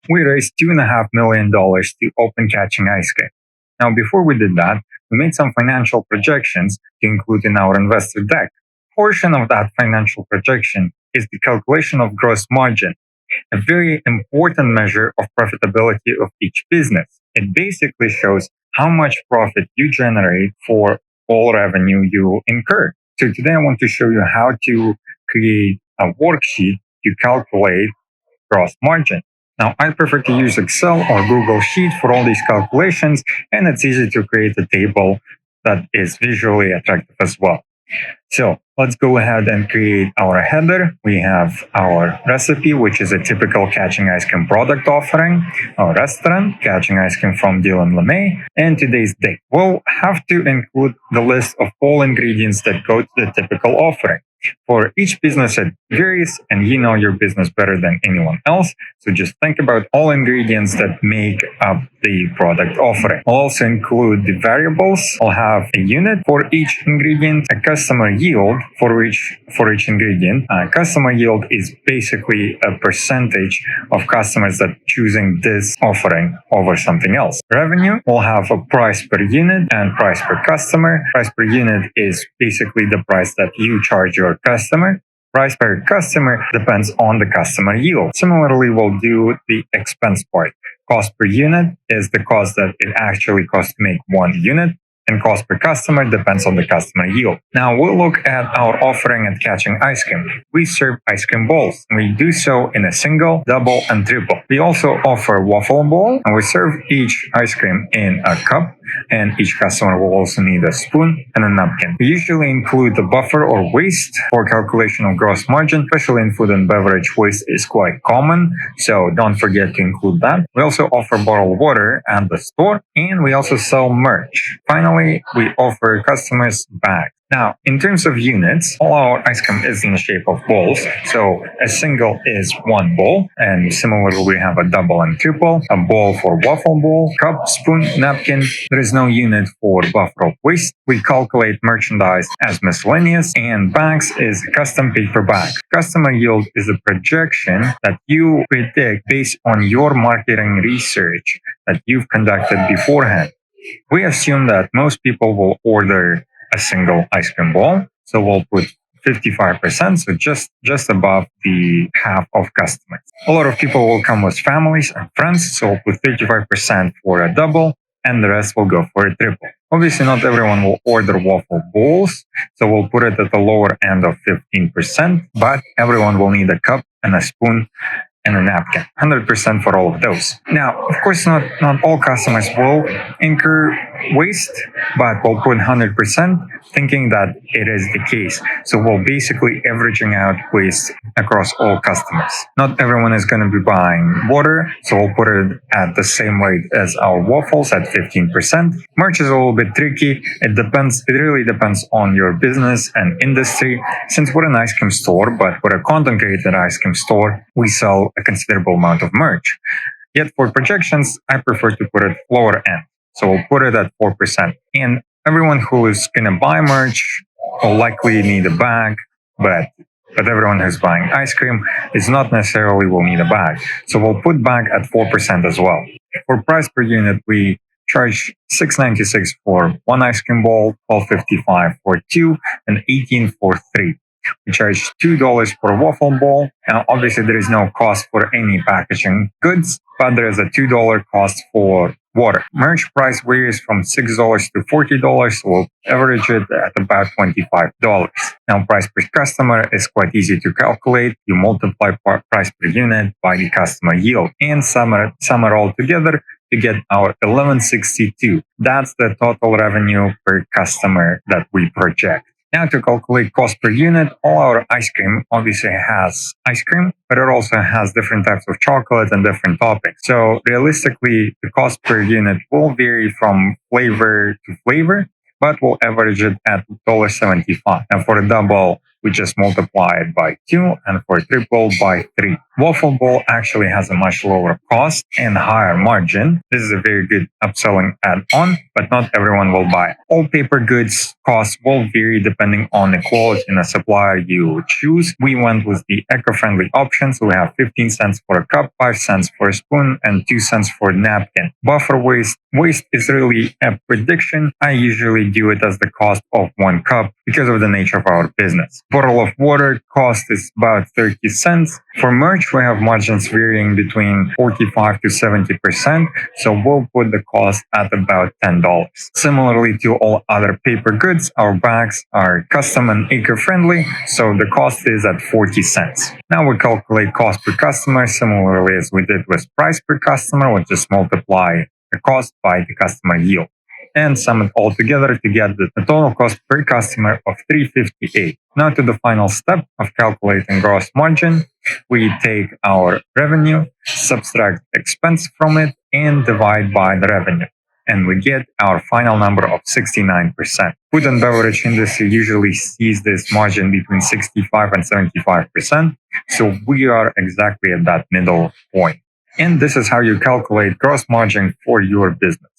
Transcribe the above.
We raised $2.5 million to open catching ice cream. Now, before we did that, we made some financial projections to include in our investor deck. Portion of that financial projection is the calculation of gross margin, a very important measure of profitability of each business. It basically shows how much profit you generate for all revenue you incur. So today I want to show you how to create a worksheet to calculate gross margin. Now, I prefer to use Excel or Google Sheet for all these calculations, and it's easy to create a table that is visually attractive as well. So let's go ahead and create our header. We have our recipe, which is a typical catching ice cream product offering, our restaurant, catching ice cream from Dylan LeMay, and today's date. We'll have to include the list of all ingredients that go to the typical offering. For each business, it varies, and you know your business better than anyone else. So just think about all ingredients that make up the product offering. I'll also include the variables. I'll have a unit for each ingredient, a customer yield for each ingredient. Customer yield is basically a percentage of customers that choosing this offering over something else. Revenue, we'll have a price per unit and price per customer. Price per unit is basically the price that you charge your customer. Price per customer depends on the customer yield. Similarly, we'll do the expense part. Cost per unit is the cost that it actually costs to make one unit, and cost per customer depends on the customer yield. Now we'll look at our offering at Catching Ice Cream. We serve ice cream bowls, and we do so in a single, double, and triple. We also offer waffle bowl, and we serve each ice cream in a cup, and each customer will also need a spoon and a napkin. We usually include the buffer or waste for calculation of gross margin, especially in food and beverage. Waste is quite common, so don't forget to include that. We also offer bottled water at the store, and we also sell merch. Finally, we offer customers bags. Now, in terms of units, all our ice cream is in the shape of bowls. So a single is one bowl, and similarly, we have a double and triple, a bowl for waffle bowl, cup, spoon, napkin. There is no unit for buffer of waste. We calculate merchandise as miscellaneous, and bags is a custom paper bag. Customer yield is a projection that you predict based on your marketing research that you've conducted beforehand. We assume that most people will order a single ice cream bowl. So we'll put 55%, so just above the half of customers. A lot of people will come with families and friends, so we'll put 35% for a double, and the rest will go for a triple. Obviously, not everyone will order waffle bowls, so we'll put it at the lower end of 15%, but everyone will need a cup and a spoon and a napkin, 100% for all of those. Now, of course, not all customers will incur waste, but we'll put 100%, thinking that it is the case. So we're basically averaging out waste across all customers. Not everyone is going to be buying water, so we'll put it at the same rate as our waffles at 15%. Merch is a little bit tricky. It really depends on your business and industry. Since we're an ice cream store, but we're a content creator ice cream store, we sell a considerable amount of merch. Yet for projections, I prefer to put it lower end. So we'll put it at 4%. And everyone who is going to buy merch will likely need a bag, but everyone who's buying ice cream is not necessarily will need a bag. So we'll put bag at 4% as well. For price per unit, we charge $6.96 for one ice cream bowl, $12.55 for two, and $18 for three. We charge $2 for a waffle bowl. Now, obviously, there is no cost for any packaging goods, but there is a $2 cost for water. Merch price varies from $6 to $40, so we'll average it at about $25. Now, price per customer is quite easy to calculate. You multiply price per unit by the customer yield and sum it all together to get our $11.62. That's the total revenue per customer that we project. Now, to calculate cost per unit, all our ice cream obviously has ice cream, but it also has different types of chocolate and different toppings. So realistically, the cost per unit will vary from flavor to flavor, but we'll average it at $1.75. And for a double, we just multiply it by 2, and for triple by 3. Waffle Bowl actually has a much lower cost and higher margin. This is a very good upselling add-on, but not everyone will buy it. All paper goods costs will vary depending on the quality and the supplier you choose. We went with the eco-friendly option, so we have 15 cents for a cup, 5 cents for a spoon, and 2 cents for a napkin. Buffer waste. Waste is really a prediction. I usually do it as the cost of 1 cup because of the nature of our business. Bottle of water cost is about 30 cents. For merch, we have margins varying between 45 to 70%, so we'll put the cost at about $10. Similarly to all other paper goods, our bags are custom and eco-friendly, so the cost is at 40 cents. Now we calculate cost per customer similarly as we did with price per customer. We'll just multiply the cost by the customer yield and sum it all together to get the total cost per customer of $3.58. Now to the final step of calculating gross margin. We take our revenue, subtract expense from it, and divide by the revenue. And we get our final number of 69%. Food and beverage industry usually sees this margin between 65 and 75%. So we are exactly at that middle point. And this is how you calculate gross margin for your business.